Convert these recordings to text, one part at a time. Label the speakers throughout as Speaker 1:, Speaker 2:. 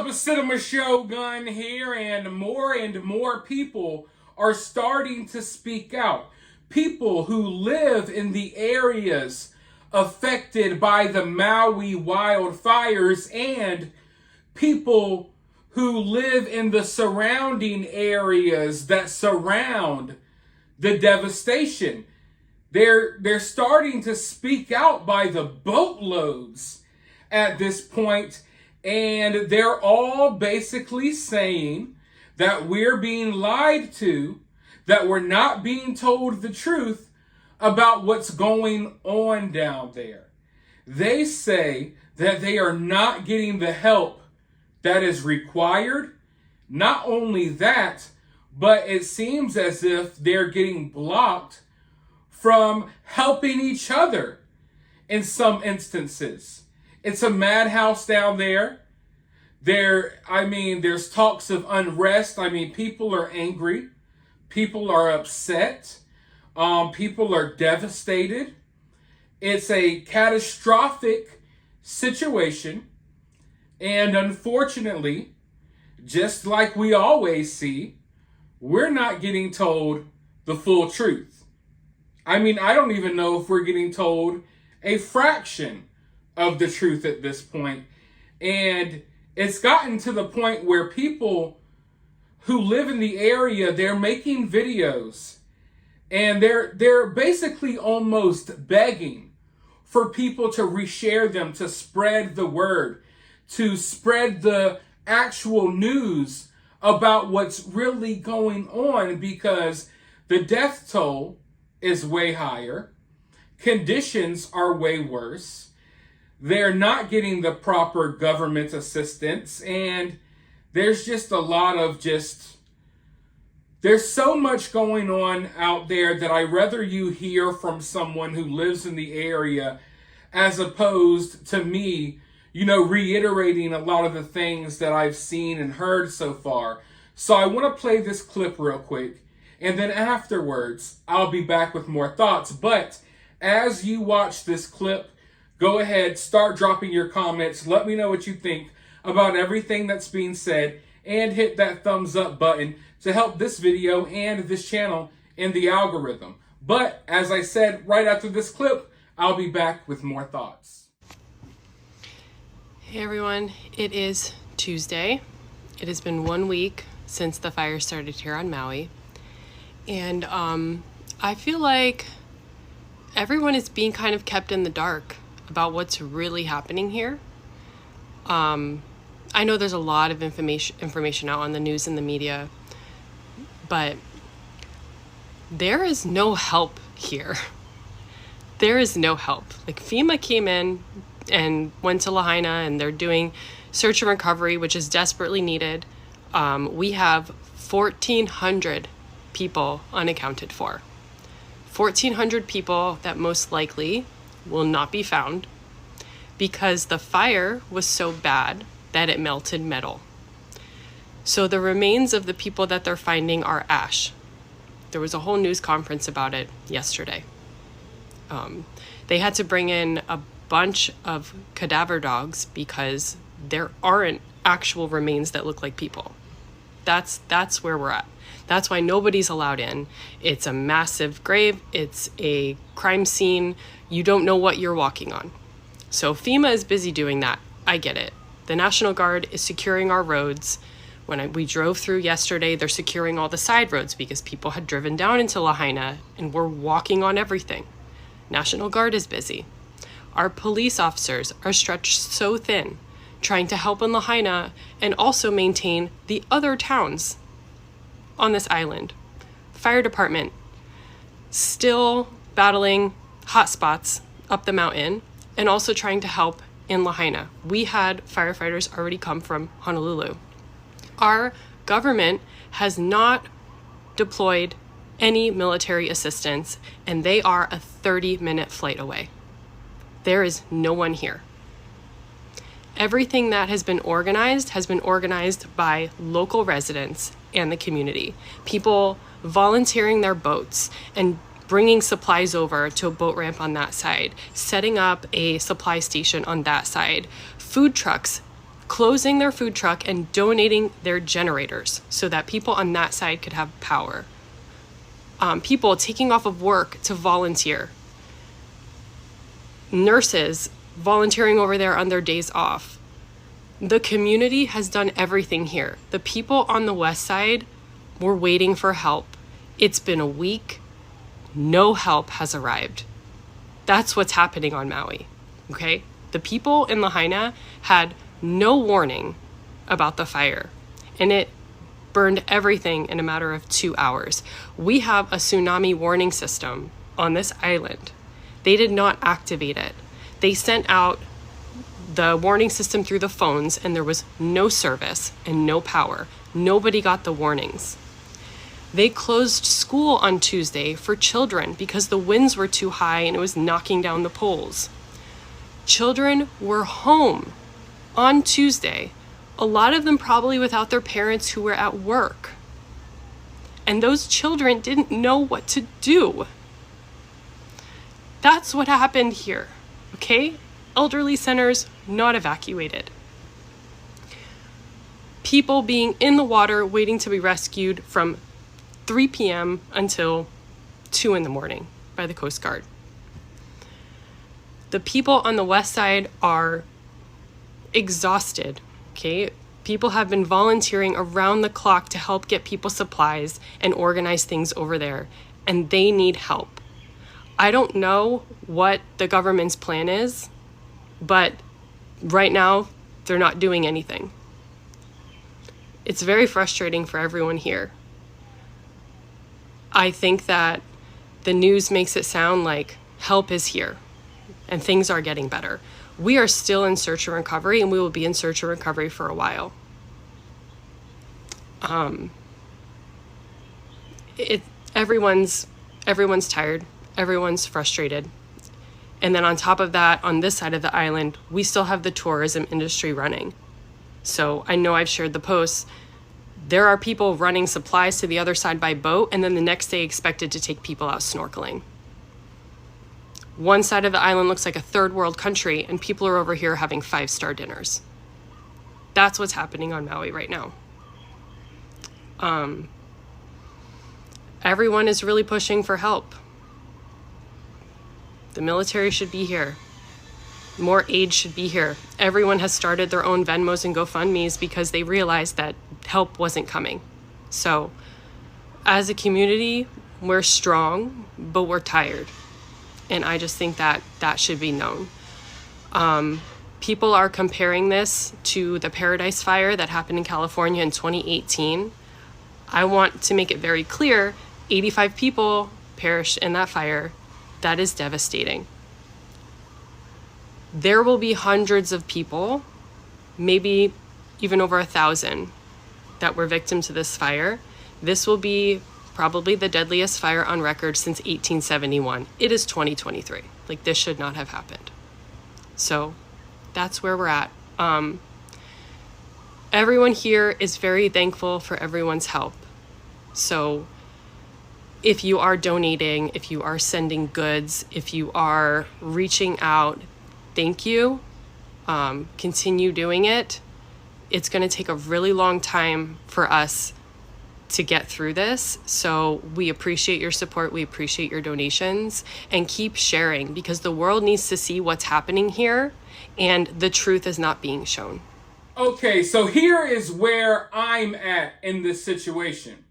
Speaker 1: up? It's Cinema Shogun here, and more people are starting to speak out. People who live in the areas affected by the Maui wildfires and people who live in the surrounding areas that surround the devastation. They're starting to speak out by the boatloads at this point, and they're all basically saying that we're being lied to, that we're not being told the truth about what's going on down there. They say that they are not getting the help that is required. Not only that, but it seems as if they're getting blocked from helping each other in some instances. It's a madhouse down there. There's talks of unrest. People are angry. People are upset. People are devastated. It's a catastrophic situation. And unfortunately, just like we always see, we're not getting told the full truth. I don't even know if we're getting told a fraction of the truth at this point. And it's gotten to the point where people who live in the area, they're making videos and they're basically almost begging for people to reshare them, to spread the word, to spread the actual news about what's really going on, because the death toll is way higher. Conditions are way worse. They're not getting the proper government assistance, and there's just a lot of there's so much going on out there that I'd rather you hear from someone who lives in the area as opposed to me, reiterating a lot of the things that I've seen and heard so far. So I want to play this clip real quick, and then afterwards, I'll be back with more thoughts. But as you watch this clip, go ahead, start dropping your comments. Let me know what you think about everything that's being said, and hit that thumbs up button to help this video and this channel in the algorithm. But as I said, right after this clip, I'll be back with more thoughts.
Speaker 2: Hey everyone, it is Tuesday. It has been 1 week since the fire started here on Maui. And I feel like everyone is being kind of kept in the dark about what's really happening here. I know there's a lot of information out on the news and the media, but there is no help here. There is no help. Like, FEMA came in and went to Lahaina, and they're doing search and recovery, which is desperately needed. We have 1,400 people unaccounted for. 1,400 people that most likely will not be found because the fire was so bad that it melted metal. So the remains of the people that they're finding are ash. There was a whole news conference about it yesterday. They had to bring in a bunch of cadaver dogs because there aren't actual remains that look like people. That's where we're at. That's why nobody's allowed in. It's a massive grave. It's a crime scene. You don't know what you're walking on. So FEMA is busy doing that. I get it. The National Guard is securing our roads. When we drove through yesterday, they're securing all the side roads because people had driven down into Lahaina and were walking on everything. National Guard is busy. Our police officers are stretched so thin, trying to help in Lahaina and also maintain the other towns on this island. Fire department still battling hot spots up the mountain and also trying to help in Lahaina. We had firefighters already come from Honolulu. Our government has not deployed any military assistance, and they are a 30-minute flight away. There is no one here. Everything that has been organized by local residents and the community. People volunteering their boats and bringing supplies over to a boat ramp on that side, setting up a supply station on that side, food trucks closing their food truck and donating their generators so that people on that side could have power. People taking off of work to volunteer. Nurses volunteering over there on their days off. The community has done everything here. The people on the west side were waiting for help. It's been a week. No help has arrived. That's what's happening on Maui, okay? The people in Lahaina had no warning about the fire, and it burned everything in a matter of 2 hours. We have a tsunami warning system on this island. They did not activate it. They sent out the warning system through the phones, and there was no service and no power. Nobody got the warnings. They closed school on Tuesday for children because the winds were too high and it was knocking down the poles. Children were home on Tuesday, a lot of them probably without their parents who were at work. And those children didn't know what to do. That's what happened here, okay? Elderly centers not evacuated. People being in the water waiting to be rescued from 3 p.m. until 2 in the morning by the Coast Guard. The people on the west side are exhausted, okay? People have been volunteering around the clock to help get people supplies and organize things over there, and they need help. I don't know what the government's plan is, but right now they're not doing anything. It's very frustrating for everyone here. I think that the news makes it sound like help is here and things are getting better. We are still in search and recovery, and we will be in search and recovery for a while. Everyone's tired. Everyone's frustrated. And then on top of that, on this side of the island, we still have the tourism industry running. So I know I've shared the posts. There are people running supplies to the other side by boat, and then the next day expected to take people out snorkeling. One side of the island looks like a third world country, and people are over here having 5-star dinners. That's what's happening on Maui right now. Everyone is really pushing for help. The military should be here. More aid should be here. Everyone has started their own Venmos and GoFundMes because they realized that help wasn't coming. So as a community, we're strong, but we're tired. And I just think that that should be known. People are comparing this to the Paradise Fire that happened in California in 2018. I want to make it very clear, 85 people perished in that fire. That is devastating. There will be hundreds of people, maybe even over 1,000, that were victims to this fire. This will be probably the deadliest fire on record since 1871. It is 2023. Like, this should not have happened. So that's where we're at. Everyone here is very thankful for everyone's help. So if you are donating, if you are sending goods, if you are reaching out, thank you. Continue doing it. It's going to take a really long time for us to get through this. So we appreciate your support. We appreciate your donations, and keep sharing, because the world needs to see what's happening here and the truth is not being shown.
Speaker 1: Okay, so here is where I'm at in this situation.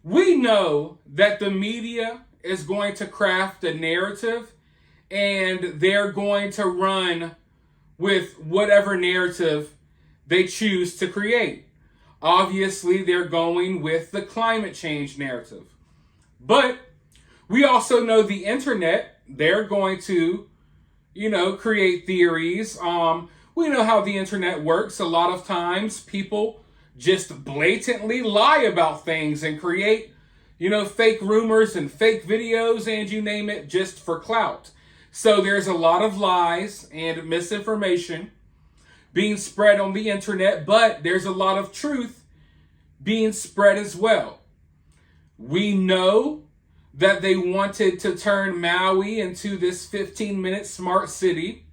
Speaker 1: We know that the media is going to craft a narrative, and they're going to run with whatever narrative they choose to create. Obviously, they're going with the climate change narrative. But we also know the internet, they're going to, create theories. We know how the internet works. A lot of times people just blatantly lie about things and create, fake rumors and fake videos and you name it, just for clout. So there's a lot of lies and misinformation being spread on the internet, but there's a lot of truth being spread as well. We know that they wanted to turn Maui into this 15-minute smart city.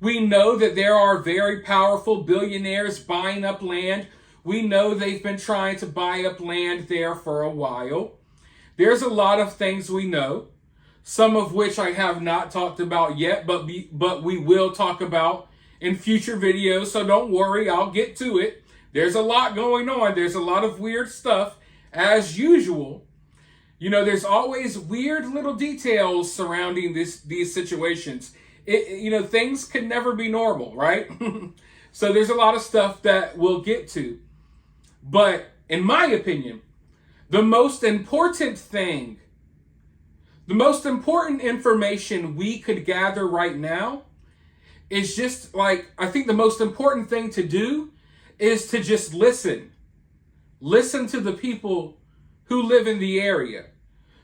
Speaker 1: We know that there are very powerful billionaires buying up land. We know they've been trying to buy up land there for a while. There's a lot of things we know, some of which I have not talked about yet, but we will talk about in future videos, so don't worry, I'll get to it. There's a lot going on. There's a lot of weird stuff, as usual. You know, there's always weird little details surrounding these situations. Things can never be normal, right? So there's a lot of stuff that we'll get to. But in my opinion, the most important thing, the most important information we could gather right now is just like, I think the most important thing to do is to just listen. Listen to the people who live in the area.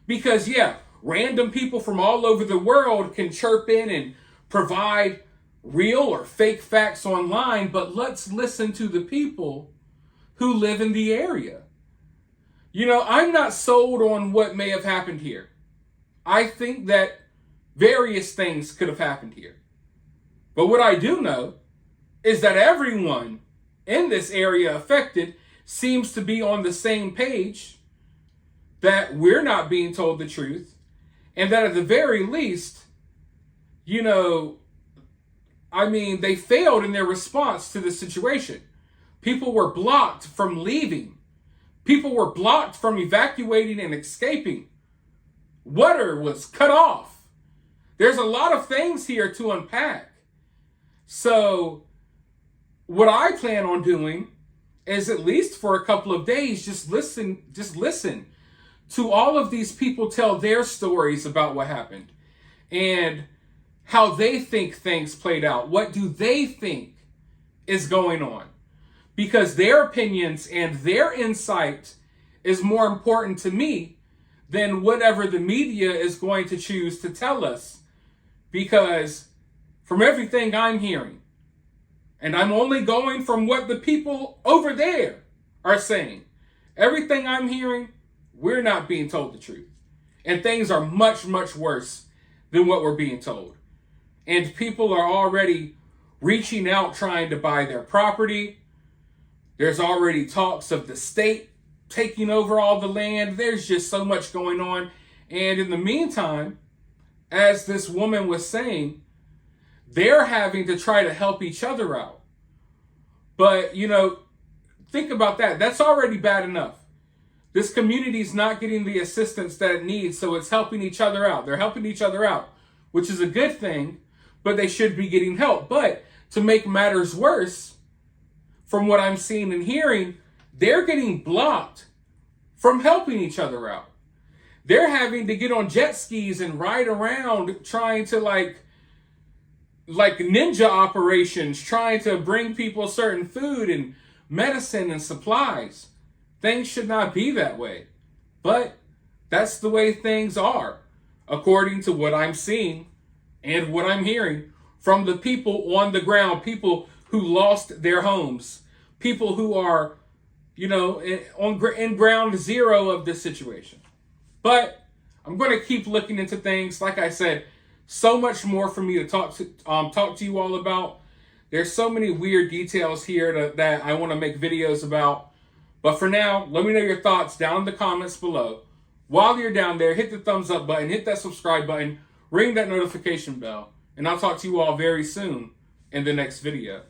Speaker 1: Because yeah, random people from all over the world can chirp in and provide real or fake facts online, but let's listen to the people who live in the area. You know, I'm not sold on what may have happened here. I think that various things could have happened here. But what I do know is that everyone in this area affected seems to be on the same page, that we're not being told the truth, and that at the very least, they failed in their response to the situation. People were blocked from leaving. People were blocked from evacuating and escaping. Water was cut off. There's a lot of things here to unpack. So what I plan on doing is, at least for a couple of days, just listen to all of these people tell their stories about what happened and how they think things played out. What do they think is going on? Because their opinions and their insight is more important to me than whatever the media is going to choose to tell us. Because from everything I'm hearing, and I'm only going from what the people over there are saying, everything I'm hearing, we're not being told the truth. And things are much, much worse than what we're being told. And people are already reaching out trying to buy their property. There's already talks of the state taking over all the land. There's just so much going on. And in the meantime, as this woman was saying, they're having to try to help each other out. But, think about that. That's already bad enough. This community's not getting the assistance that it needs, so it's helping each other out. They're helping each other out, which is a good thing, but they should be getting help. But to make matters worse, from what I'm seeing and hearing, they're getting blocked from helping each other out. They're having to get on jet skis and ride around trying to like ninja operations, trying to bring people certain food and medicine and supplies. Things should not be that way. But that's the way things are, according to what I'm seeing and what I'm hearing from the people on the ground, people who lost their homes, people who are, in ground zero of this situation. But I'm going to keep looking into things. Like I said, so much more for me to talk to you all about. There's so many weird details here that I want to make videos about. But for now, let me know your thoughts down in the comments below. While you're down there, hit the thumbs up button, hit that subscribe button, ring that notification bell, and I'll talk to you all very soon in the next video.